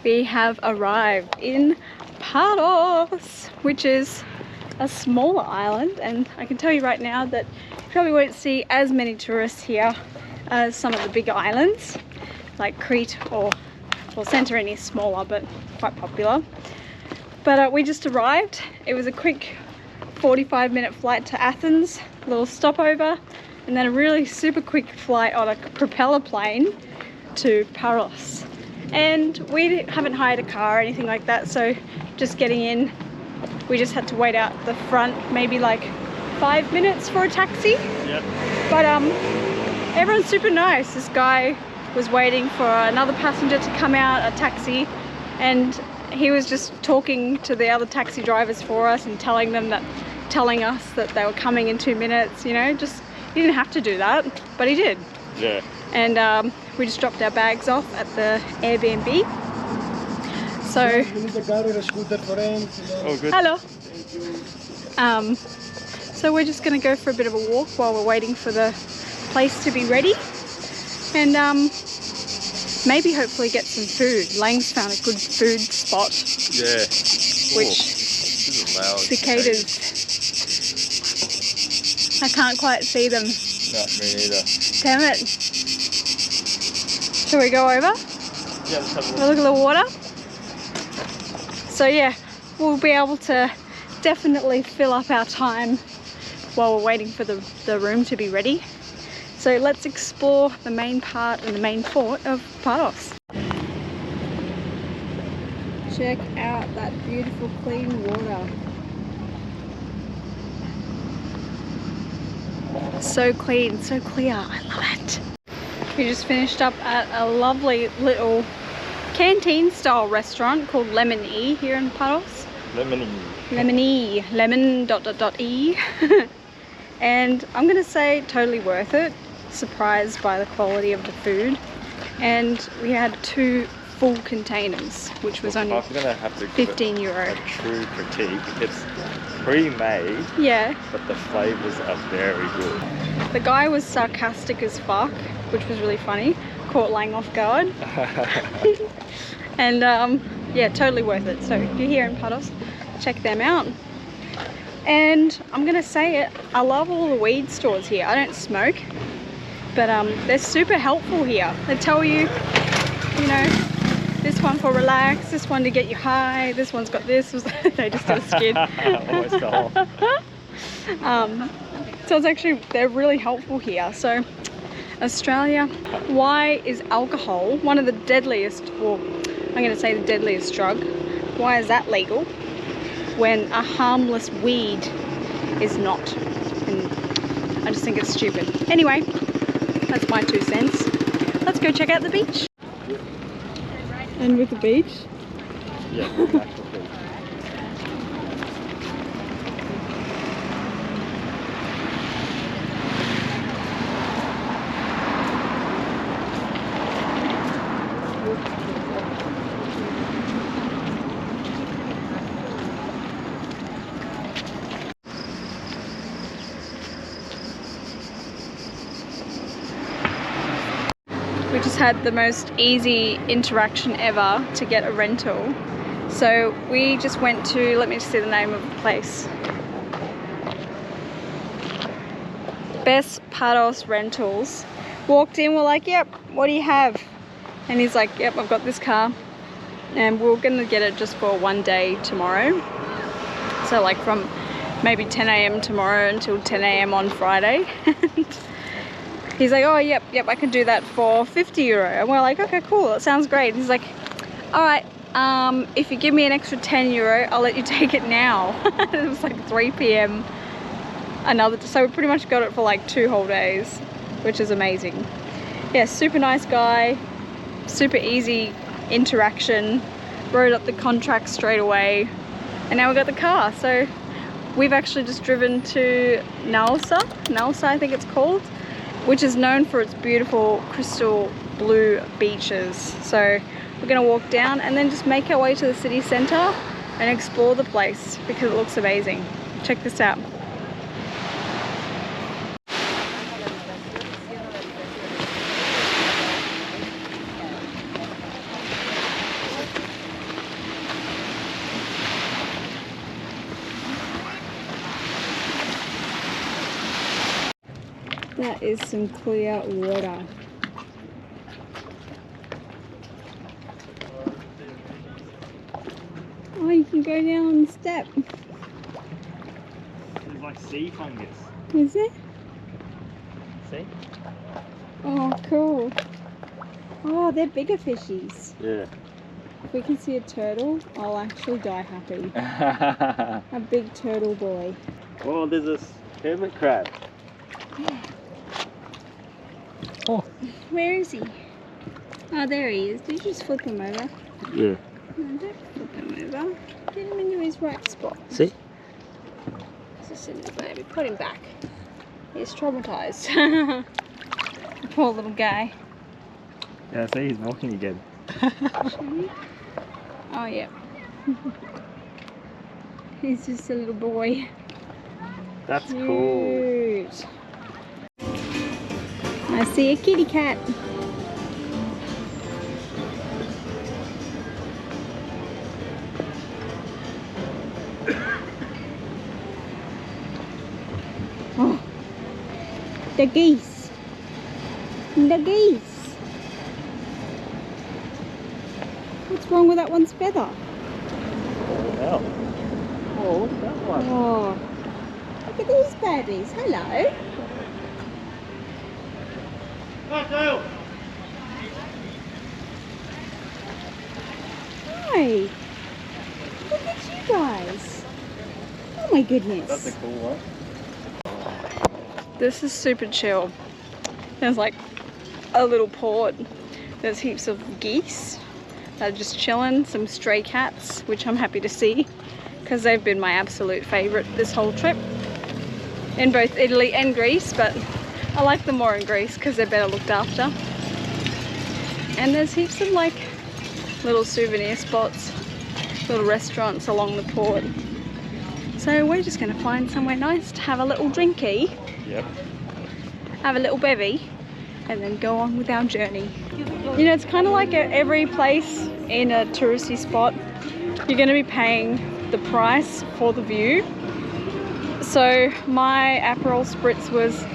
we have arrived in Paros, which is a smaller island, and I can tell you right now that you probably won't see as many tourists here as some of the big islands like Crete or Santorini is smaller but quite popular. But we just arrived. It was a quick 45-minute flight to Athens, a little stopover, and then a really super quick flight on a propeller plane to Paros. And we haven't hired a car or anything like that, so just getting in, we just had to wait out the front maybe like 5 minutes for a taxi. Yep. But everyone's super nice. This guy was waiting for another passenger to come out, a taxi, and he was just talking to the other taxi drivers for us and telling us that they were coming in 2 minutes, you know, just, he didn't have to do that, but he did. Yeah. And we just dropped our bags off at the Airbnb. So, Oh, good. hello. So we're just gonna go for a bit of a walk while we're waiting for the place to be ready, and maybe hopefully get some food. Lang's found a good food spot. Yeah. Which This is loud. cicadas. I can't quite see them. No, me neither. Damn it. Shall we go over? Yeah, let's have a Have a look at the water. So yeah, we'll be able to definitely fill up our time while we're waiting for the room to be ready. So let's explore the main part and the main fort of Paros. Check out that beautiful clean water. So clean, so clear, I love it. We just finished up at a lovely little canteen-style restaurant called Lemon-E here in Paros. lemony. Lemon-E, lemon.e. And I'm gonna say totally worth it. Surprised by the quality of the food. And we had 2 full containers, which was only I'm gonna have to give 15 it euro. a true critique. It's pre-made, Yeah, but the flavors are very good. the guy was sarcastic as fuck, which was really funny. Caught Lang off guard. And yeah, totally worth it. So if you're here in Paros, check them out. And I'm gonna say it, I love all the weed stores here. I don't smoke, but they're super helpful here. They tell you, you know, this one for relax, this one to get you high, this one's got this. They just did a skid. Almost fell off. So it's actually, they're really helpful here. So Australia, why is alcohol one of the deadliest, or I'm going to say the deadliest drug, why is that legal when a harmless weed is not? And I just think it's stupid. Anyway, that's my 2 cents. Let's go check out the beach. And with the beach, Yeah, natural food. we just had the most easy interaction ever to get a rental. So we just went to, let me just see the name of the place. Best Paros Rentals. Walked in, we're like, yep, what do you have? And he's like, yep, I've got this car. And we're gonna get it just for 1 day tomorrow. So like from maybe 10 AM tomorrow until 10 AM on Friday. He's like, oh, yep, I can do that for 50 euro. And we're like, okay, cool, that sounds great. He's like, all right, if you give me an extra 10 euro, I'll let you take it now. It was like 3 PM. So we pretty much got it for like 2 whole days, which is amazing. Yeah, super nice guy, super easy interaction, wrote up the contract straight away, and now we got the car. So we've actually just driven to Naousa, I think it's called, which is known for its beautiful crystal blue beaches. So we're gonna walk down and then just make our way to the city center and explore the place because it looks amazing. Check this out. That is some clear water. Oh, you can go down on the step. There's like sea fungus. Is it? See? Oh, cool. Oh, they're bigger fishies. Yeah. If we can see a turtle, I'll actually die happy. A big turtle boy. Oh, there's a hermit crab. Oh. Where is he? Oh, there he is. Did you just flip him over? Yeah. No, don't flip him over. Get him into his right spot. See? Just a little baby. Put him back. He's traumatized. Poor little guy. Yeah, see, he's walking again. Oh, yeah. He's just a little boy. That's Cute. cool. I see a kitty cat. Oh, the geese. The geese. What's wrong with that one's feather? Oh, oh, look at that one. Oh, look at these babies. Hello. Hi. Look at you guys. Oh my goodness. That's a cool one. This is super chill. There's like a little port. There's heaps of geese that are just chilling. Some stray cats, which I'm happy to see because they've been my absolute favorite this whole trip in both Italy and Greece, but I like them more in Greece because they're better looked after. And there's heaps of like little souvenir spots, little restaurants along the port. So we're just going to find somewhere nice to have a little drinky. Yep. Have a little bevy and then go on with our journey. You know, it's kind of like every place in a touristy spot, you're going to be paying the price for the view. So my Aperol Spritz was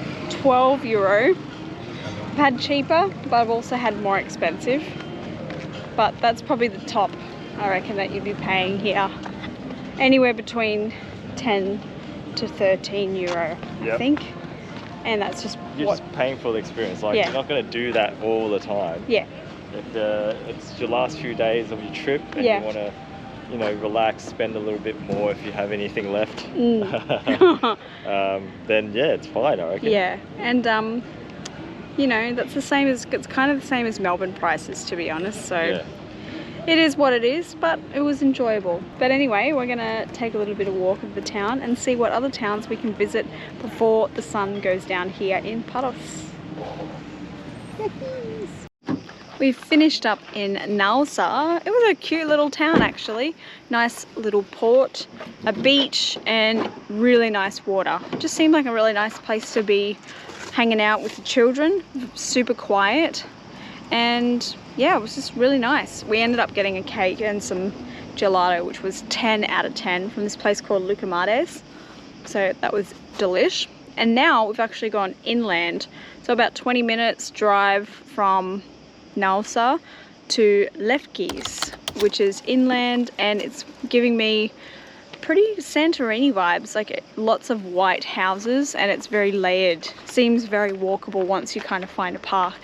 12 euro. I've had cheaper, but I've also had more expensive. But that's probably the top, I reckon, that you'd be paying here. Anywhere between 10 to 13 euro, I think. And that's just just paying for the experience. Like, Yeah. you're not going to do that all the time. Yeah. If it's your last few days of your trip and Yeah. you want to, you know, relax, spend a little bit more if you have anything left, then yeah, it's fine, I reckon. Yeah, and you know, that's the same as, it's kind of the same as Melbourne prices, to be honest. So Yeah. it is what it is, but it was enjoyable. But anyway, we're gonna take a little bit of walk of the town and see what other towns we can visit before the sun goes down here in Paros. We finished up in Naousa. It was a cute little town actually. Nice little port, a beach, and really nice water. It just seemed like a really nice place to be hanging out with the children. Super quiet. And yeah, it was just really nice. We ended up getting a cake and some gelato, which was 10 out of 10 from this place called Lefkes. So that was delish. And now we've actually gone inland. So about 20 minutes drive from Naousa to Lefkes, which is inland, and it's giving me pretty Santorini vibes, like lots of white houses, and it's very layered. Seems very walkable once you kind of find a park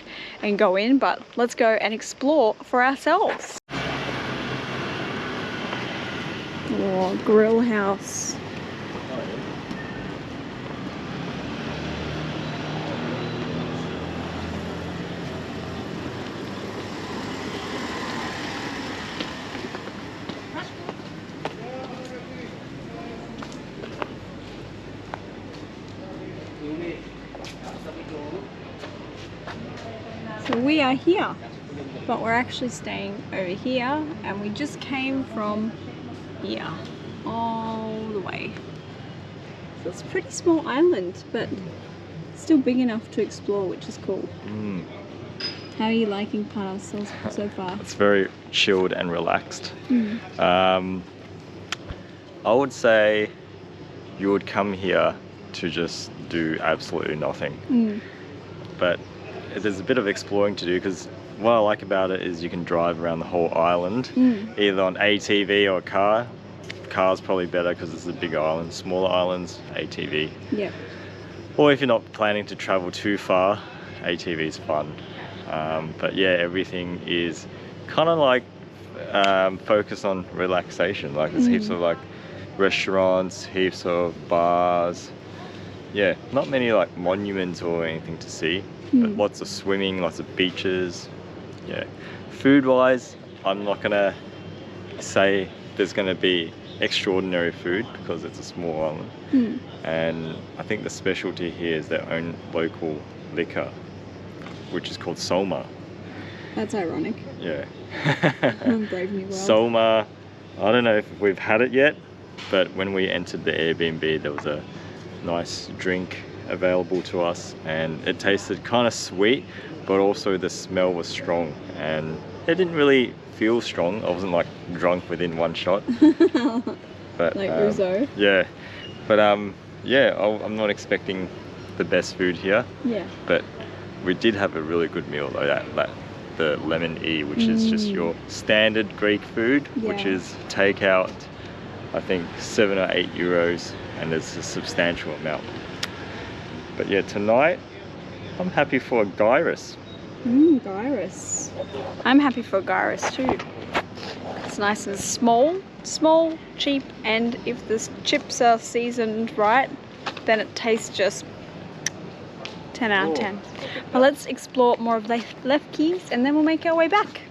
and go in, but let's go and explore for ourselves. Oh, grill house. So we are here, but we're actually staying over here, and we just came from here all the way. So it's a pretty small island, but still big enough to explore, which is cool. How are you liking Paros so far? It's very chilled and relaxed. Mm. I would say you would come here to just do absolutely nothing. but there's a bit of exploring to do, because what I like about it is you can drive around the whole island, either on ATV or a car. Car's probably better because it's a big island. Smaller islands, ATV. Yeah. Or if you're not planning to travel too far, ATV's fun. But yeah, everything is kind of like focused on relaxation. Like there's heaps of like restaurants, heaps of bars. Yeah, not many like monuments or anything to see, but lots of swimming, lots of beaches. Yeah, food wise, I'm not gonna say there's gonna be extraordinary food because it's a small island. And I think the specialty here is their own local liquor, which is called Soma. That's ironic. Yeah. Brave New World. Soma, I don't know if we've had it yet, but when we entered the Airbnb, there was a nice drink available to us, and it tasted kind of sweet, but also the smell was strong, and it didn't really feel strong. I wasn't like drunk within one shot. But like Ouzo. Yeah, but yeah, I'm not expecting the best food here. Yeah. But we did have a really good meal though. That the lemon which is just your standard Greek food, which is takeout. I think 7 or 8 euros, and it's a substantial amount. But yeah, tonight I'm happy for a gyros. Gyros. I'm happy for a gyros too. It's nice and small, cheap, and if the chips are seasoned right, then it tastes just 10 out of 10. But let's explore more of Lefkes and then we'll make our way back.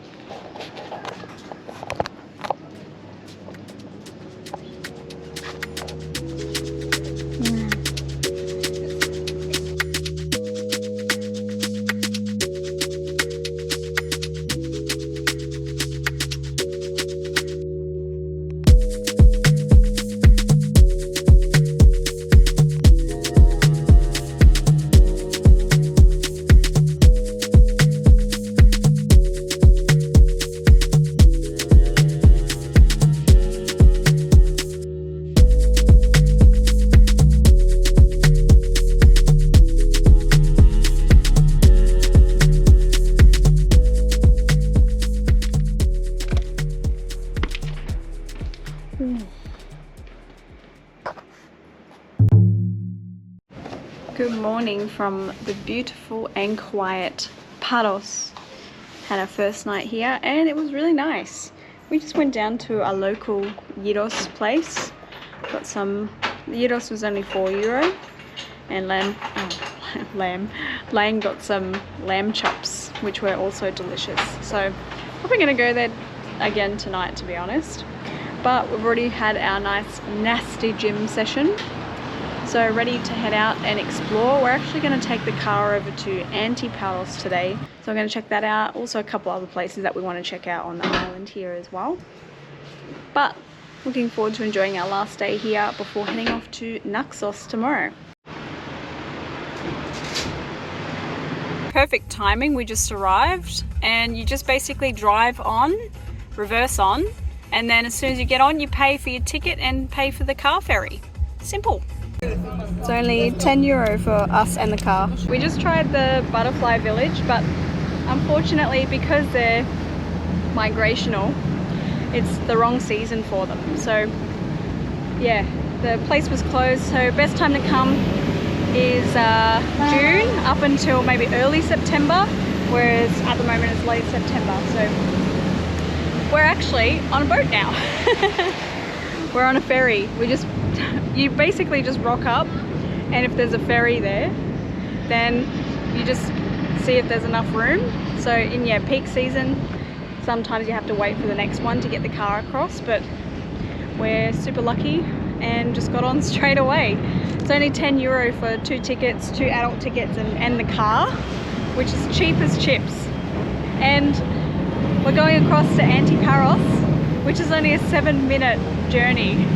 Good morning from the beautiful and quiet Paros. Had our first night here and it was really nice. We just went down to a local gyros place. Got some, the gyros was only €4 and Lang got some lamb chops which were also delicious. So probably going to go there again tonight, to be honest. But we've already had our nice nasty gym session. So ready to head out and explore. We're actually going to take the car over to Antiparos today. So I'm going to check that out. Also a couple other places that we want to check out on the island here as well. But looking forward to enjoying our last day here before heading off to Naousa tomorrow. Perfect timing, we just arrived and you just basically drive on, reverse on, and then as soon as you get on you pay for your ticket and pay for the car ferry. Simple. It's only €10 for us and the car. We just tried the butterfly village, but unfortunately because they're migrational, it's the wrong season for them. So yeah, the place was closed, so best time to come is June up until maybe early September, whereas at the moment it's late September. So we're actually on a boat now. We're on a ferry. You basically just rock up, and if there's a ferry there, then you just see if there's enough room. So in peak season, sometimes you have to wait for the next one to get the car across, but we're super lucky and just got on straight away. It's only €10 for 2 tickets, 2 adult tickets and the car, which is cheap as chips. And we're going across to Antiparos, which is only a 7-minute journey.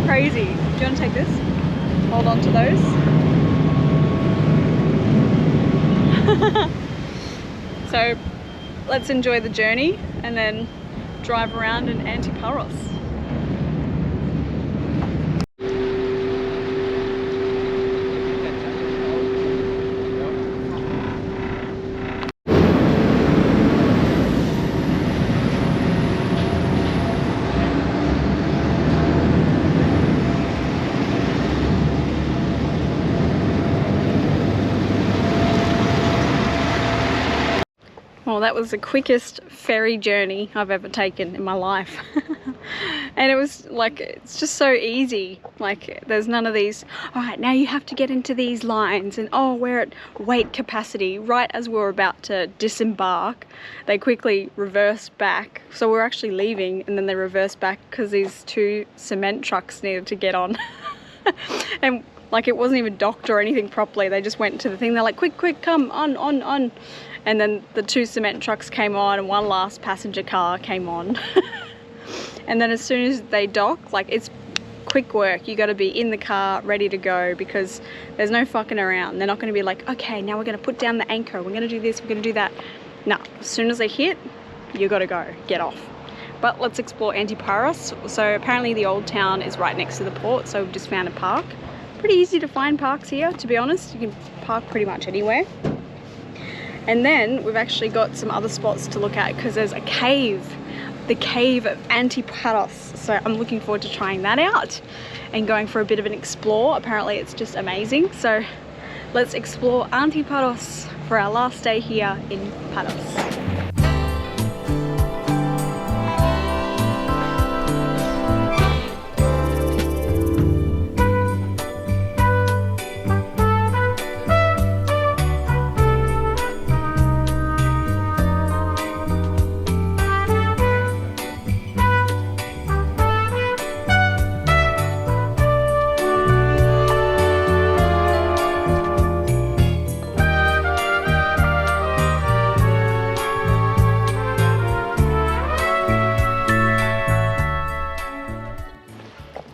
Crazy. Do you want to take this? Hold on to those. So let's enjoy the journey and then drive around in Antiparos. Well, that was the quickest ferry journey I've ever taken in my life. And it was like, it's just so easy. Like, there's none of these, all right, now you have to get into these lines, and oh, we're at weight capacity. Right as we were about to disembark, they quickly reversed back. So we're actually leaving, and then they reversed back because these 2 cement trucks needed to get on. And like, it wasn't even docked or anything properly. They just went to the thing. They're like, quick, quick, come on. And then the 2 cement trucks came on, and 1 last passenger car came on. And then as soon as they dock, like, it's quick work. You got to be in the car ready to go, because there's no fucking around. They're not going to be like, okay, now we're going to put down the anchor, we're going to do this, we're going to do that. No, as soon as they hit, you got to go, get off. But let's explore Antiparos. So apparently the old town is right next to the port, so we've just found a park. Pretty easy to find parks here, to be honest. You can park pretty much anywhere. And then we've actually got some other spots to look at, because there's a cave, the cave of Antiparos. So I'm looking forward to trying that out and going for a bit of an explore. Apparently it's just amazing. So let's explore Antiparos for our last day here in Paros.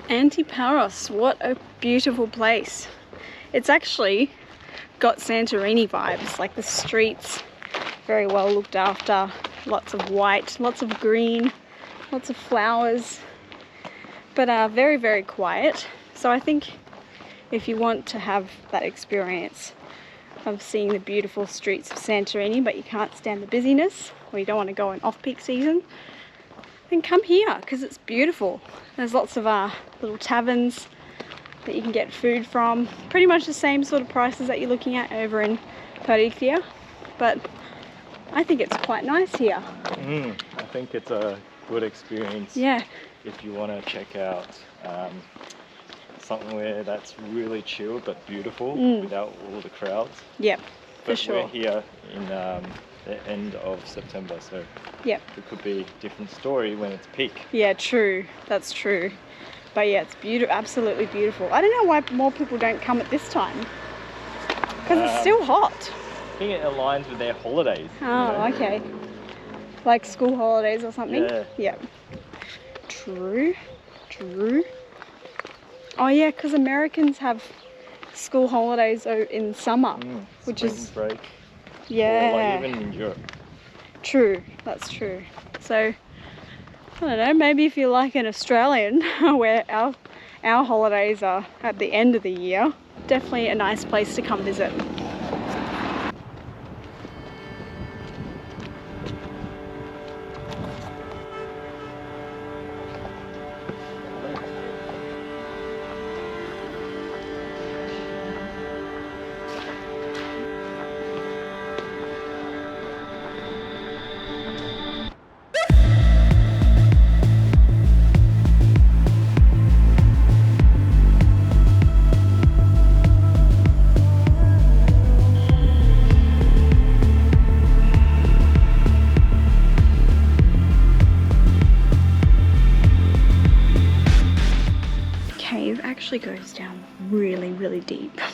Antiparos, what a beautiful place. It's actually got Santorini vibes, like the streets very well looked after, lots of white, lots of green, lots of flowers, but very, very quiet. So I think if you want to have that experience of seeing the beautiful streets of Santorini, but you can't stand the busyness, or you don't want to go in off-peak season, then come here, because it's beautiful. There's lots of little taverns that you can get food from. Pretty much the same sort of prices that you're looking at over in Ferry, but I think it's quite nice here. I think it's a good experience. Yeah. If you want to check out somewhere that's really chill but beautiful without all the crowds. Yep, for but sure. We're here in the end of September, so yep, it could be a different story when it's peak. Yeah, true. That's true. But yeah, it's beautiful, absolutely beautiful. I don't know why more people don't come at this time, because it's still hot. I think it aligns with their holidays. Oh, okay. Like school holidays or something? Yeah. Yep. True. Oh yeah, because Americans have school holidays in summer, which is break. Yeah. Or like even in Europe. True, that's true. So I don't know, maybe if you're like an Australian where our holidays are at the end of the year, definitely a nice place to come visit. Actually goes down really, really deep. I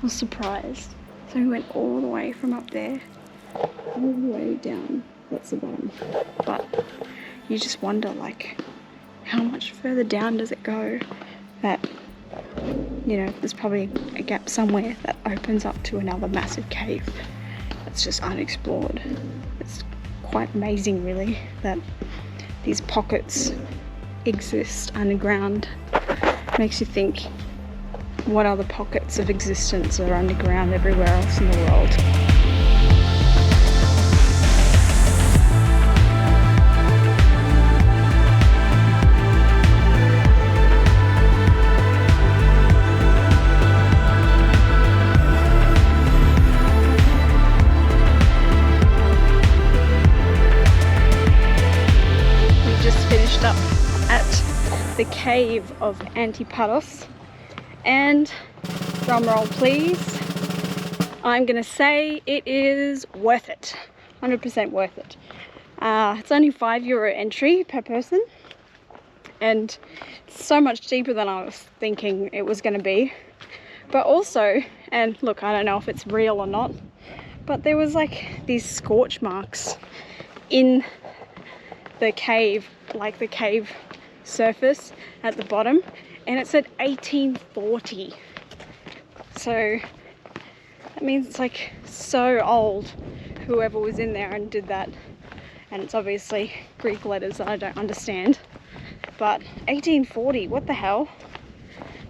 was surprised. So we went all the way from up there, all the way down. That's the bottom. But you just wonder, like, how much further down does it go? That, you know, there's probably a gap somewhere that opens up to another massive cave that's just unexplored. It's quite amazing, really, that these pockets exist underground. Makes you think, what other pockets of existence are underground everywhere else in the world? arrived up at the cave of Antiparos, and drum roll please, I'm gonna say it is worth it, 100% worth it. It's only €5 entry per person, and it's so much cheaper than I was thinking it was going to be. But also, and look, I don't know if it's real or not, but there was like these scorch marks in the cave, like the cave surface at the bottom, and it said 1840. So that means it's like so old, whoever was in there and did that. And it's obviously Greek letters that I don't understand. But 1840, what the hell?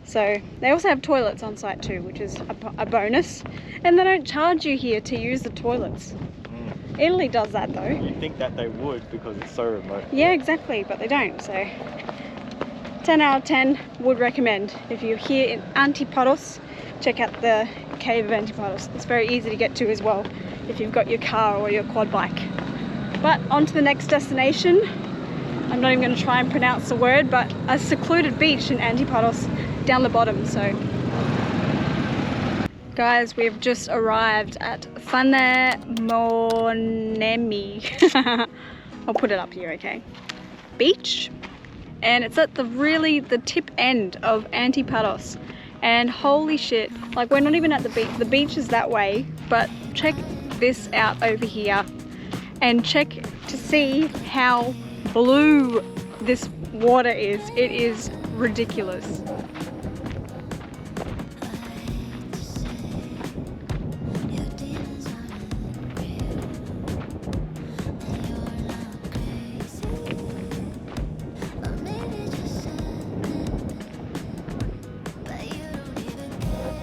So they also have toilets on site too, which is a bonus. And they don't charge you here to use the toilets. Italy does that though. You'd think that they would because it's so remote. Yeah, exactly, but they don't. So 10 out of 10 would recommend. If you're here in Antiparos, check out the cave of Antiparos. It's very easy to get to as well if you've got your car or your quad bike. But on to the next destination. I'm not even going to try and pronounce the word, but a secluded beach in Antiparos down the bottom. So guys, we've just arrived at Fanemonemi. I'll put it up here, okay? Beach, and it's at the tip end of Antiparos. And holy shit, like we're not even at the beach. The beach is that way, but check this out over here. And check to see how blue this water is. It is ridiculous.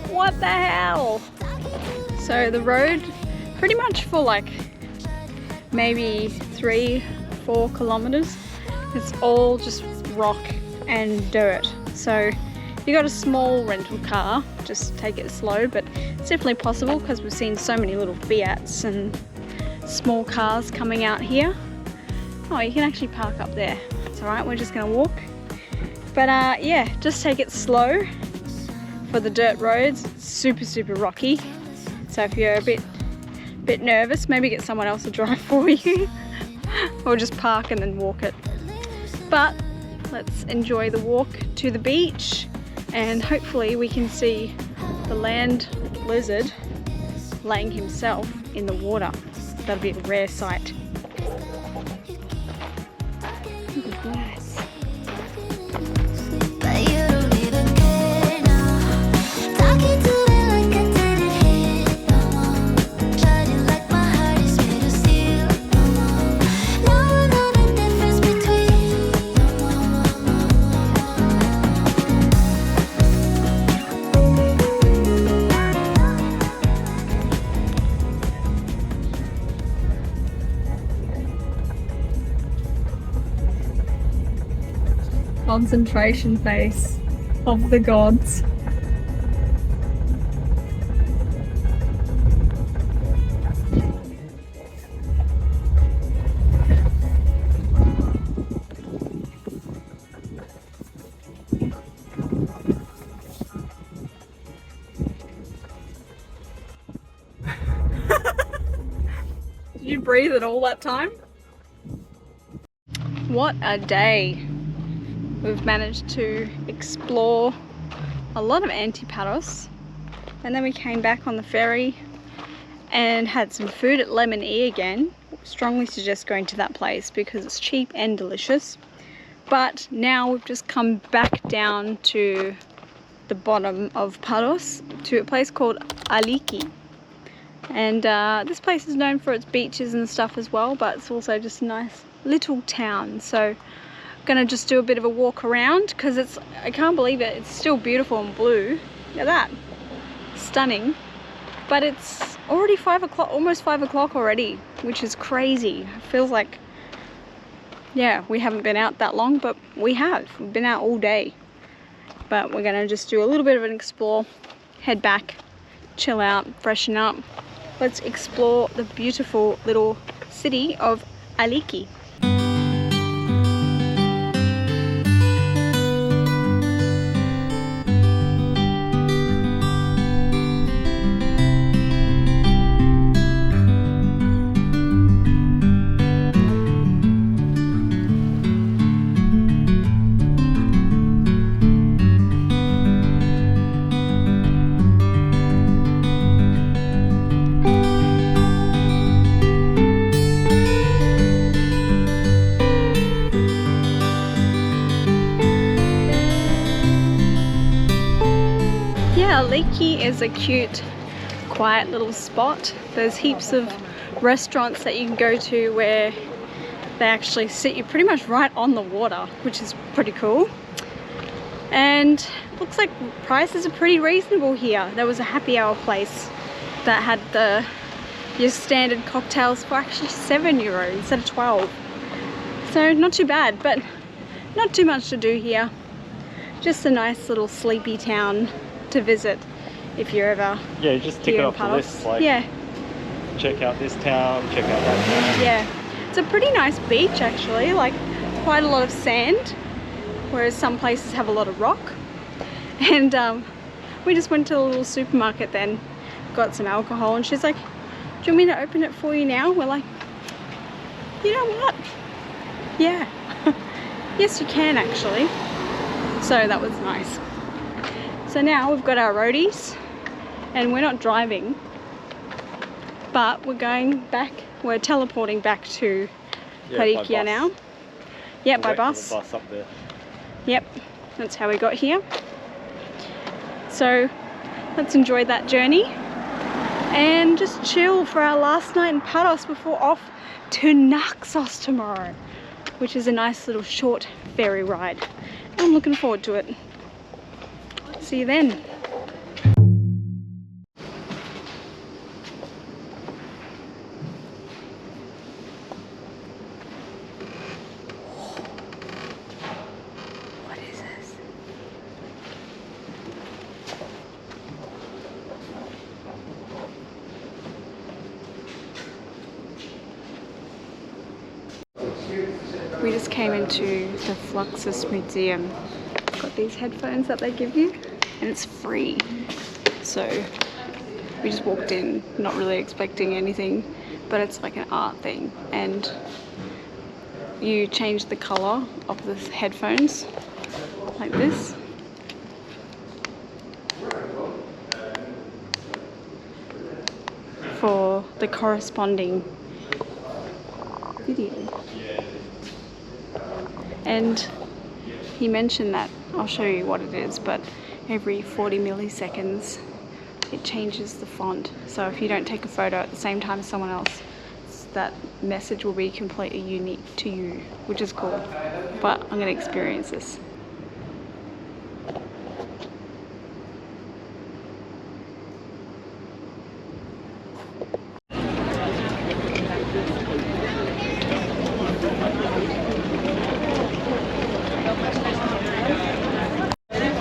What the hell? So the road, pretty much for like maybe 3-4 kilometers, it's all just rock and dirt. So if you got a small rental car, just take it slow, but it's definitely possible because we've seen so many little Fiats and small cars coming out here. Oh, you can actually park up there. It's alright, we're just gonna walk. But yeah, just take it slow for the dirt roads. It's super rocky. So if you're a bit nervous, maybe get someone else to drive for you or just park and then walk it. But let's enjoy the walk to the beach, and hopefully we can see the land lizard laying himself in the water. That'll be a rare sight. Look at that. Concentration face of the gods. Did you breathe it all that time? What a day. We've managed to explore a lot of Antiparos, and then we came back on the ferry and had some food at Lemon E again. Strongly suggest going to that place because it's cheap and delicious. But now we've just come back down to the bottom of Paros to a place called Aliki. And this place is known for its beaches and stuff as well, but it's also just a nice little town. So gonna just do a bit of a walk around because it's, I can't believe it, it's still beautiful and blue. Look at that, stunning. But it's already 5 o'clock, almost 5 o'clock already, which is crazy. It feels like, yeah, we haven't been out that long, but we've been out all day. But we're gonna just do a little bit of an explore, head back, chill out, freshen up. Let's explore the beautiful little city of Aliki. Aliki is a cute, quiet little spot. There's heaps of restaurants that you can go to where they actually sit you pretty much right on the water, which is pretty cool. And looks like prices are pretty reasonable here. There was a happy hour place that had your standard cocktails for actually €7 instead of 12. So not too bad, but not too much to do here. Just a nice little sleepy town to visit if you're ever just tick it off the list. Like, check out this town, check out that town. Yeah, it's a pretty nice beach actually, like quite a lot of sand, whereas some places have a lot of rock. And we just went to a little supermarket then, got some alcohol, and she's like, do you want me to open it for you now? We're like, you know what? Yeah. Yes, you can actually. So that was nice. So now we've got our roadies and we're not driving, but we're going back, we're teleporting back to Paris now. Yeah, by bus. The bus up there. Yep, that's how we got here. So let's enjoy that journey and just chill for our last night in Paros before off to Naousa tomorrow, which is a nice little short ferry ride. I'm looking forward to it. See you then. What is this? We just came into the Fluxus Museum. Got these headphones that they give you and it's free. So we just walked in not really expecting anything, but it's like an art thing and you change the color of the headphones like this. For the corresponding video. And he mentioned that, I'll show you what it is, but every 40 milliseconds it changes the font. So if you don't take a photo at the same time as someone else, that message will be completely unique to you, which is cool. But I'm going to experience this.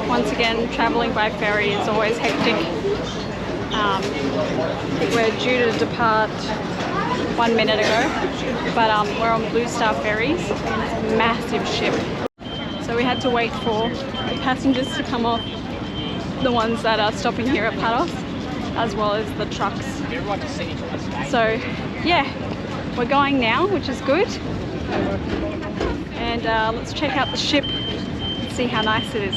Once again, travelling by ferry is always hectic. I think we're due to depart 1 minute ago, but we're on Blue Star ferries, and it's a massive ship. So we had to wait for passengers to come off, the ones that are stopping here at Paros, as well as the trucks. So yeah, we're going now, which is good. And let's check out the ship and see how nice it is.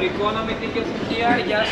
Economy tickets here, yes,